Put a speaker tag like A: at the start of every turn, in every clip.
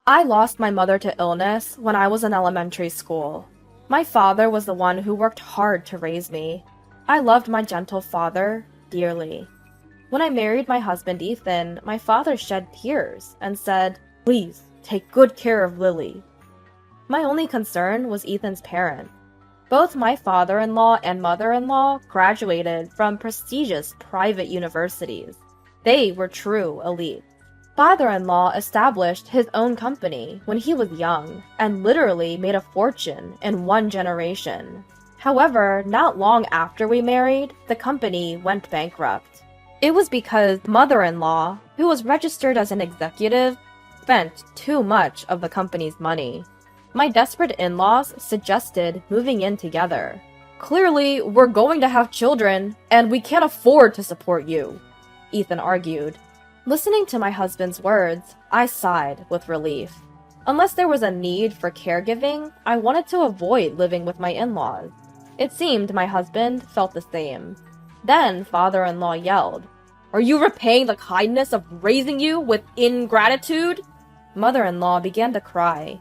A: I lost my mother to illness when I was in elementary school. My father was the one who worked hard to raise me. I loved my gentle father dearly. When I married my husband Ethan, my father shed tears and said, "Please, take good care of Lily." My only concern was Ethan's parents. Both my father-in-law and mother-in-law graduated from prestigious private universities. They were true elites. Father-in-law established his own company when he was young and literally made a fortune in one generation. However, not long after we married, the company went bankrupt. It was because mother-in-law, who was registered as an executive, spent too much of the company's money. My desperate in-laws suggested moving in together. "Clearly, we're going to have children, and we can't afford to support you," Ethan argued. Listening to my husband's words, I sighed with relief. Unless there was a need for caregiving, I wanted to avoid living with my in-laws. It seemed my husband felt the same. Then father-in-law yelled, "Are you repaying the kindness of raising you with ingratitude?" Mother-in-law began to cry.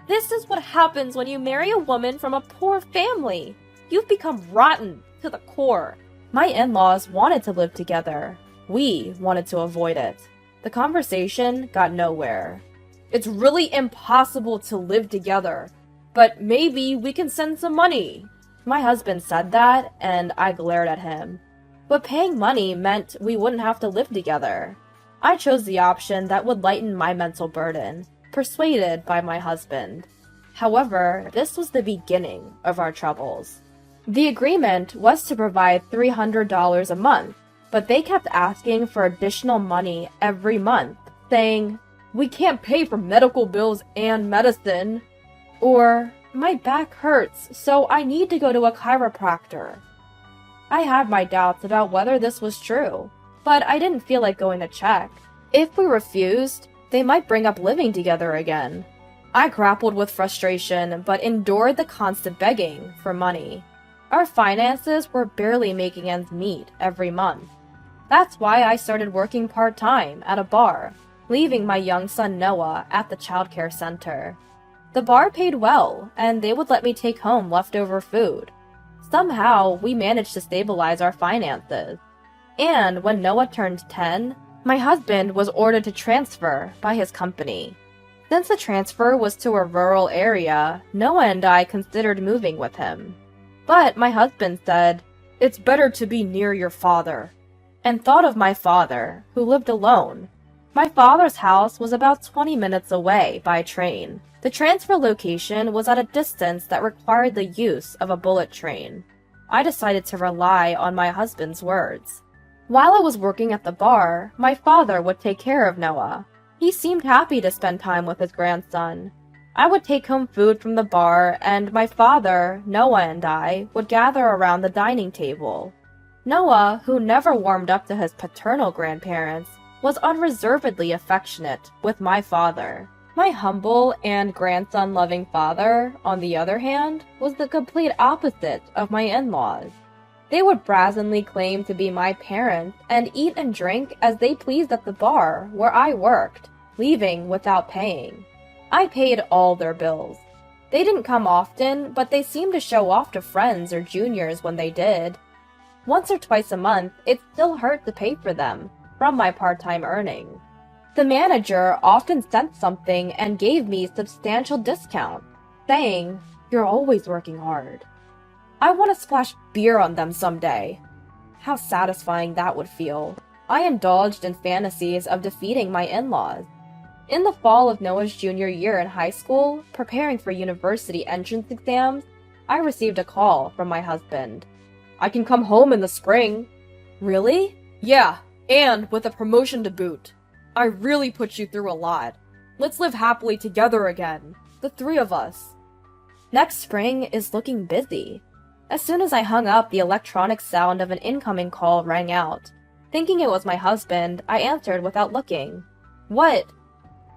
A: "This is what happens when you marry a woman from a poor family. You've become rotten to the core." My in-laws wanted to live together. We wanted to avoid it. The conversation got nowhere. "It's really impossible to live together, but maybe we can send some money." My husband said that, and I glared at him. But paying money meant we wouldn't have to live together. I chose the option that would lighten my mental burden, persuaded by my husband. However, this was the beginning of our troubles. The agreement was to provide $300 a month, but they kept asking for additional money every month, saying, "We can't pay for medical bills and medicine," or "My back hurts, so I need to go to a chiropractor." I had my doubts about whether this was true, but I didn't feel like going to check. If we refused, they might bring up living together again. I grappled with frustration, but endured the constant begging for money. Our finances were barely making ends meet every month. That's why I started working part-time at a bar, leaving my young son Noah at the childcare center. The bar paid well, and they would let me take home leftover food. Somehow, we managed to stabilize our finances. And when Noah turned 10, my husband was ordered to transfer by his company. Since the transfer was to a rural area, Noah and I considered moving with him. But my husband said, "It's better to be near your father," and thought of my father, who lived alone. My father's house was about 20 minutes away by train. The transfer location was at a distance that required the use of a bullet train. I decided to rely on my husband's words. While I was working at the bar, my father would take care of Noah. He seemed happy to spend time with his grandson. I would take home food from the bar, and my father, Noah, and I would gather around the dining table. Noah, who never warmed up to his paternal grandparents, was unreservedly affectionate with my father. My humble and grandson-loving father, on the other hand, was the complete opposite of my in-laws. They would brazenly claim to be my parents and eat and drink as they pleased at the bar where I worked, leaving without paying. I paid all their bills. They didn't come often, but they seemed to show off to friends or juniors when they did. Once or twice a month, it still hurt to pay for them from my part-time earnings. The manager often sent something and gave me substantial discounts, saying, "You're always working hard." I want to splash beer on them someday. How satisfying that would feel. I indulged in fantasies of defeating my in-laws. In the fall of Noah's junior year in high school, preparing for university entrance exams, I received a call from my husband. "I can come home in the spring." "Really?" "Yeah, and with a promotion to boot. I really put you through a lot. Let's live happily together again, the three of us." Next spring is looking busy. As soon as I hung up, the electronic sound of an incoming call rang out. Thinking it was my husband, I answered without looking. "What?"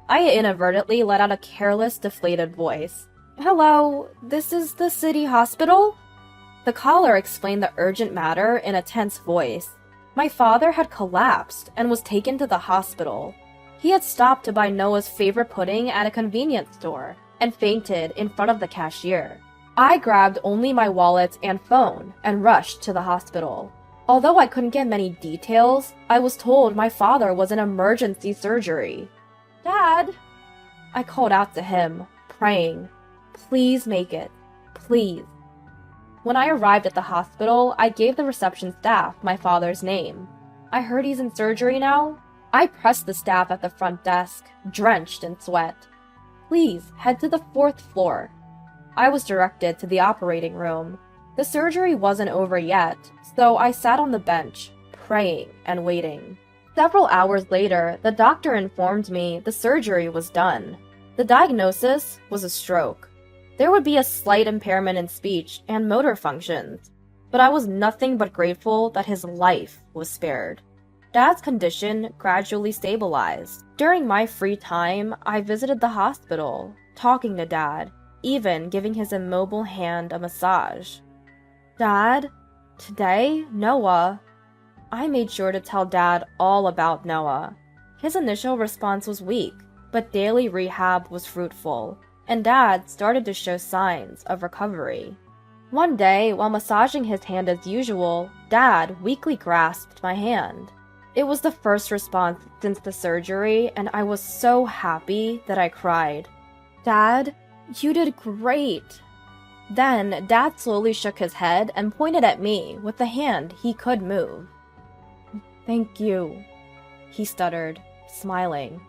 A: I inadvertently let out a careless, deflated voice. "Hello, this is the city hospital?" The caller explained the urgent matter in a tense voice. My father had collapsed and was taken to the hospital. He had stopped to buy Noah's favorite pudding at a convenience store and fainted in front of the cashier. I grabbed only my wallet and phone and rushed to the hospital. Although I couldn't get many details, I was told my father was in emergency surgery. "Dad!" I called out to him, praying, "Please make it. Please." When I arrived at the hospital, I gave the reception staff my father's name. "I heard he's in surgery now." I pressed the staff at the front desk, drenched in sweat. "Please head to the 4th floor." I was directed to the operating room. The surgery wasn't over yet, so I sat on the bench, praying and waiting. Several hours later, the doctor informed me the surgery was done. The diagnosis was a stroke. There would be a slight impairment in speech and motor functions, but I was nothing but grateful that his life was spared. Dad's condition gradually stabilized. During my free time, I visited the hospital, talking to Dad, even giving his immobile hand a massage. "Dad, today, Noah." I made sure to tell Dad all about Noah. His initial response was weak, but daily rehab was fruitful, and Dad started to show signs of recovery. One day, while massaging his hand as usual, Dad weakly grasped my hand. It was the first response since the surgery, and I was so happy that I cried. "Dad, you did great." Then, Dad slowly shook his head and pointed at me with the hand he could move. "Thank you," he stuttered, smiling.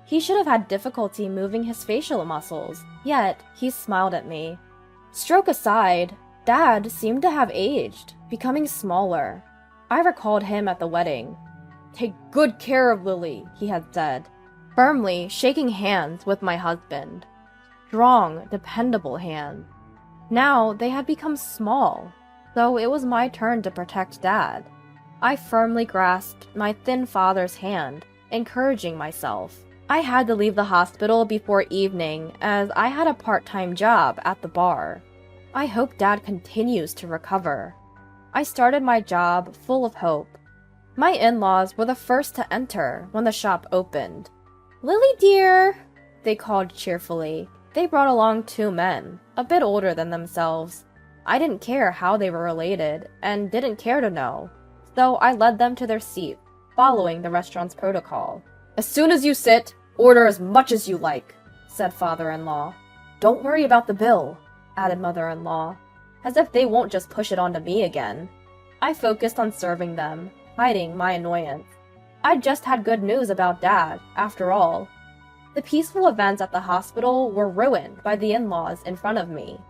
A: He should have had difficulty moving his facial muscles, yet he smiled at me. Stroke aside, Dad seemed to have aged, becoming smaller. I recalled him at the wedding. "Take good care of Lily," he had said, firmly shaking hands with my husband. Strong, dependable hands. Now they had become small, so it was my turn to protect Dad. I firmly grasped my thin father's hand, encouraging myself. I had to leave the hospital before evening as I had a part-time job at the bar. I hope Dad continues to recover. I started my job full of hope. My in-laws were the first to enter when the shop opened. "Lily dear," they called cheerfully. They brought along 2 men, a bit older than themselves. I didn't care how they were related, and didn't care to know, so I led them to their seats, following the restaurant's protocol. "As soon as you sit, order as much as you like," said father-in-law. "Don't worry about the bill," added mother-in-law, as if they won't just push it onto me again. I focused on serving them, hiding my annoyance. I'd just had good news about Dad, after all. The peaceful events at the hospital were ruined by the in-laws in front of me.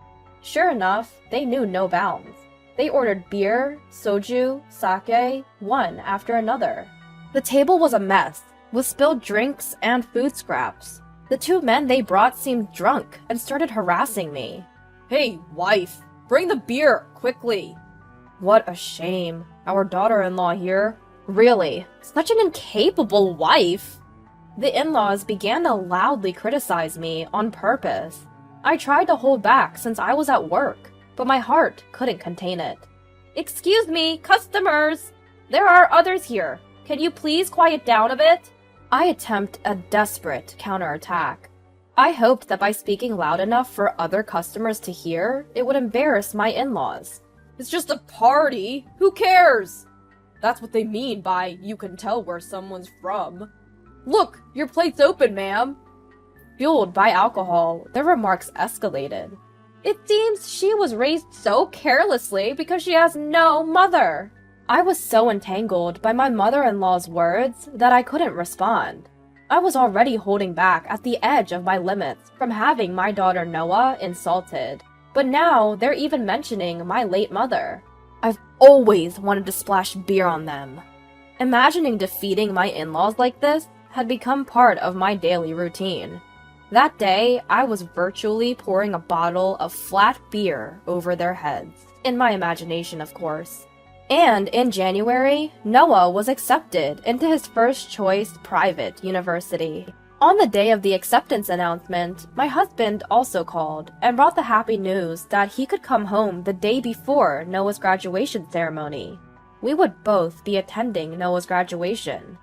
A: Sure enough, they knew no bounds. They ordered beer, soju, sake, one after another. The table was a mess, with spilled drinks and food scraps. The 2 men they brought seemed drunk and started harassing me. "Hey, wife, bring the beer, quickly!" What a shame. Our daughter-in-law here. Really, such an incapable wife. The in-laws began to loudly criticize me on purpose. I tried to hold back since I was at work, but my heart couldn't contain it. "Excuse me, customers! There are others here. Can you please quiet down a bit?" I attempt a desperate counterattack. I hoped that by speaking loud enough for other customers to hear, it would embarrass my in-laws. "It's just a party. Who cares?" That's what they mean by "you can tell where someone's from." "Look, your plate's open, ma'am." Fueled by alcohol, their remarks escalated. "It seems she was raised so carelessly because she has no mother." I was so entangled by my mother-in-law's words that I couldn't respond. I was already holding back at the edge of my limits from having my daughter Noah insulted. But now they're even mentioning my late mother. I've always wanted to splash beer on them. Imagining defeating my in-laws like this had become part of my daily routine. That day, I was virtually pouring a bottle of flat beer over their heads. In my imagination, of course. And in January, Noah was accepted into his first choice private university. On the day of the acceptance announcement, my husband also called and brought the happy news that he could come home the day before Noah's graduation ceremony. We would both be attending Noah's graduation.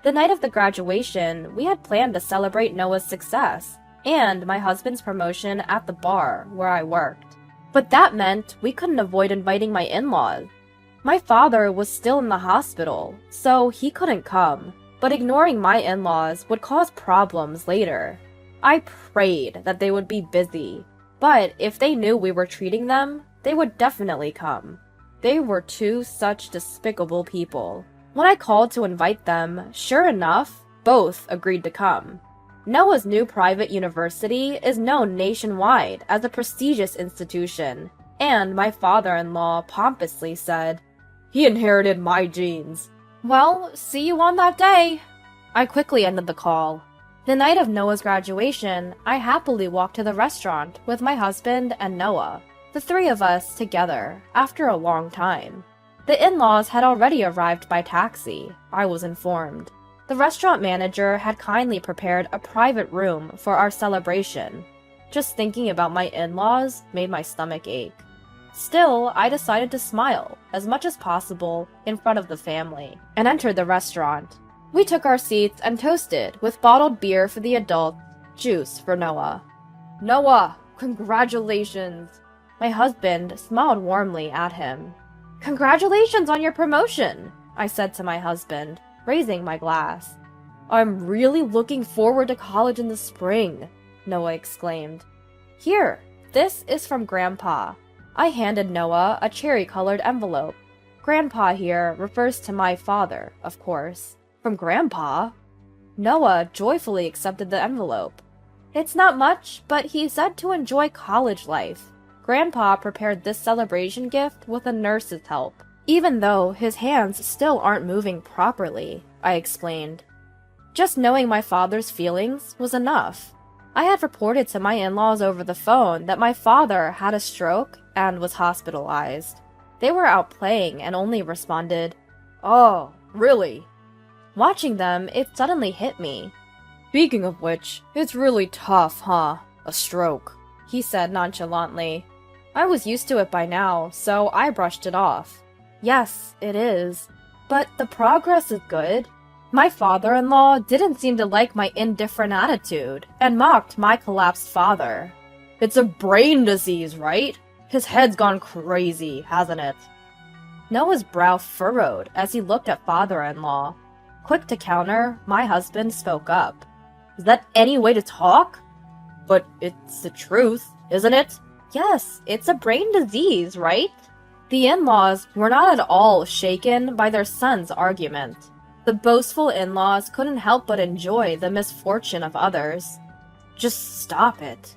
A: The night of the graduation, we had planned to celebrate Noah's success and my husband's promotion at the bar where I worked. But that meant we couldn't avoid inviting my in-laws. My father was still in the hospital, so he couldn't come, but ignoring my in-laws would cause problems later. I prayed that they would be busy, but if they knew we were treating them, they would definitely come. They were two such despicable people. When I called to invite them, sure enough, both agreed to come. Noah's new private university is known nationwide as a prestigious institution, and my father-in-law pompously said, "He inherited my genes." Well, see you on that day. I quickly ended the call. The night of Noah's graduation, I happily walked to the restaurant with my husband and Noah, the three of us together, after a long time. The in-laws had already arrived by taxi, I was informed. The restaurant manager had kindly prepared a private room for our celebration. Just thinking about my in-laws made my stomach ache. Still, I decided to smile as much as possible in front of the family and entered the restaurant. We took our seats and toasted with bottled beer for the adults, juice for Noah. "Noah, congratulations!" My husband smiled warmly at him. "Congratulations on your promotion," I said to my husband, raising my glass. "I'm really looking forward to college in the spring," Noah exclaimed. "Here, this is from Grandpa." I handed Noah a cherry-colored envelope. Grandpa here refers to my father, of course. From Grandpa? Noah joyfully accepted the envelope. It's not much, but he said to enjoy college life. Grandpa prepared this celebration gift with a nurse's help, even though his hands still aren't moving properly, I explained. Just knowing my father's feelings was enough. I had reported to my in-laws over the phone that my father had a stroke and was hospitalized. They were out playing and only responded, "Oh, really?" Watching them, it suddenly hit me. "Speaking of which, it's really tough, huh? A stroke," he said nonchalantly. I was used to it by now, so I brushed it off. Yes, it is. But the progress is good. My father-in-law didn't seem to like my indifferent attitude and mocked my collapsed father. "It's a brain disease, right? His head's gone crazy, hasn't it?" Noah's brow furrowed as he looked at father-in-law. Quick to counter, my husband spoke up. "Is that any way to talk?" "But it's the truth, isn't it?" "Yes, it's a brain disease, right?" The in-laws were not at all shaken by their son's argument. The boastful in-laws couldn't help but enjoy the misfortune of others. "Just stop it,"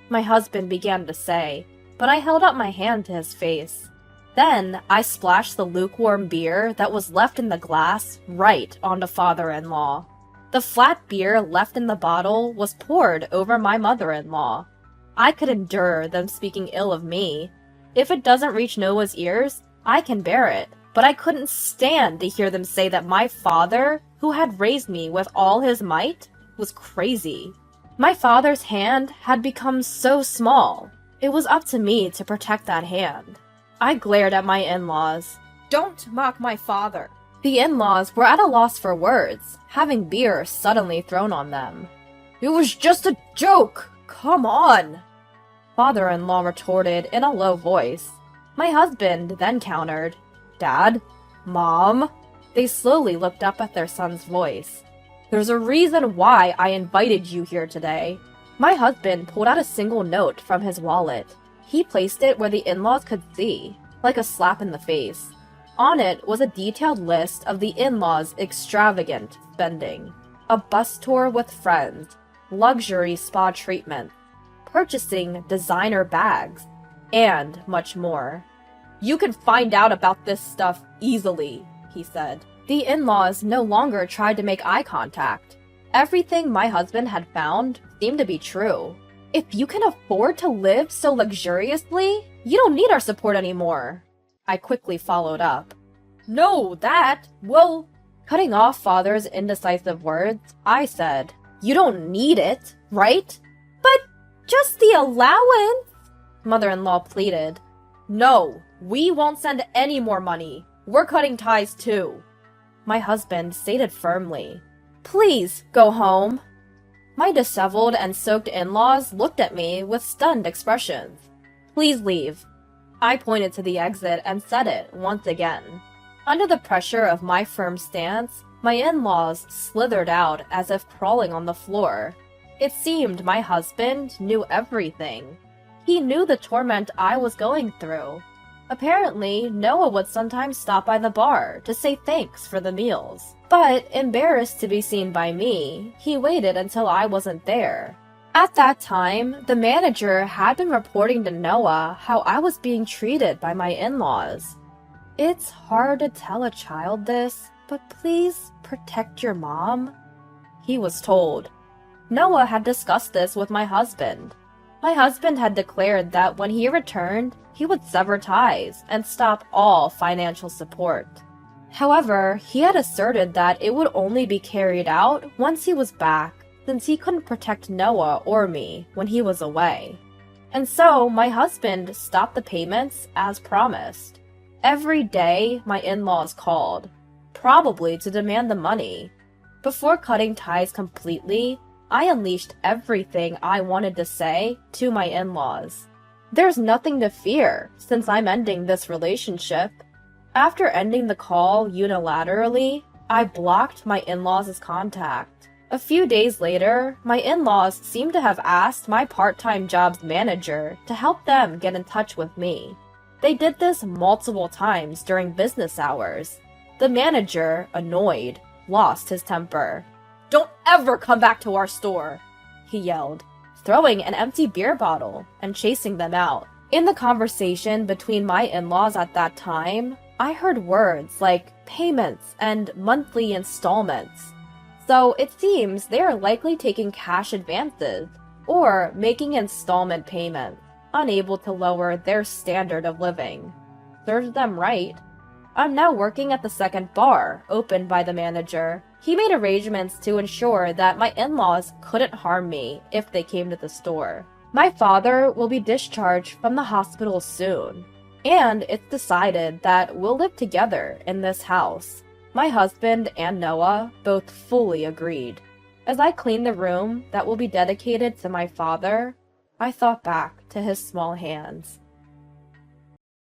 A: my husband began to say, but I held up my hand to his face. Then I splashed the lukewarm beer that was left in the glass right onto father-in-law. The flat beer left in the bottle was poured over my mother-in-law. I could endure them speaking ill of me. If it doesn't reach Noah's ears, I can bear it, but I couldn't stand to hear them say that my father, who had raised me with all his might, was crazy. My father's hand had become so small. It was up to me to protect that hand. I glared at my in-laws. "Don't mock my father." The in-laws were at a loss for words, having beer suddenly thrown on them. "It was just a joke! Come on!" Father-in-law retorted in a low voice. My husband then countered, "Dad? Mom?" They slowly looked up at their son's voice. "There's a reason why I invited you here today." My husband pulled out a single note from his wallet. He placed it where the in-laws could see, like a slap in the face. On it was a detailed list of the in-laws' extravagant spending. A bus tour with friends, luxury spa treatment, purchasing designer bags, and much more. "You can find out about this stuff easily," he said. The in-laws no longer tried to make eye contact. Everything my husband had found seemed to be true. "If you can afford to live so luxuriously, you don't need our support anymore." I quickly followed up. "No, that, well..." Cutting off father's indecisive words, I said, "You don't need it, right?" "But just the allowance," mother-in-law pleaded. "No, we won't send any more money. We're cutting ties too." My husband stated firmly, "Please go home." My disheveled and soaked in-laws looked at me with stunned expressions. "Please leave." I pointed to the exit and said it once again. Under the pressure of my firm stance, my in-laws slithered out as if crawling on the floor. It seemed my husband knew everything. He knew the torment I was going through. Apparently, Noah would sometimes stop by the bar to say thanks for the meals. But, embarrassed to be seen by me, he waited until I wasn't there. At that time, the manager had been reporting to Noah how I was being treated by my in-laws. "It's hard to tell a child this, but please protect your mom," he was told. Noah had discussed this with my husband. My husband had declared that when he returned, he would sever ties and stop all financial support. However, he had asserted that it would only be carried out once he was back, since he couldn't protect Noah or me when he was away. And so, my husband stopped the payments as promised. Every day, my in-laws called, probably to demand the money. Before cutting ties completely, I unleashed everything I wanted to say to my in-laws. There's nothing to fear, since I'm ending this relationship. After ending the call unilaterally, I blocked my in-laws' contact. A few days later, my in-laws seemed to have asked my part-time job's manager to help them get in touch with me. They did this multiple times during business hours. The manager, annoyed, lost his temper. "Don't ever come back to our store," he yelled, throwing an empty beer bottle and chasing them out. In the conversation between my in-laws at that time, I heard words like payments and monthly installments. So it seems they are likely taking cash advances or making installment payments, unable to lower their standard of living. Serves them right. I'm now working at the second bar, opened by the manager. He made arrangements to ensure that my in-laws couldn't harm me if they came to the store. My father will be discharged from the hospital soon, and it's decided that we'll live together in this house. My husband and Noah both fully agreed. As I cleaned the room that will be dedicated to my father, I thought back to his small hands.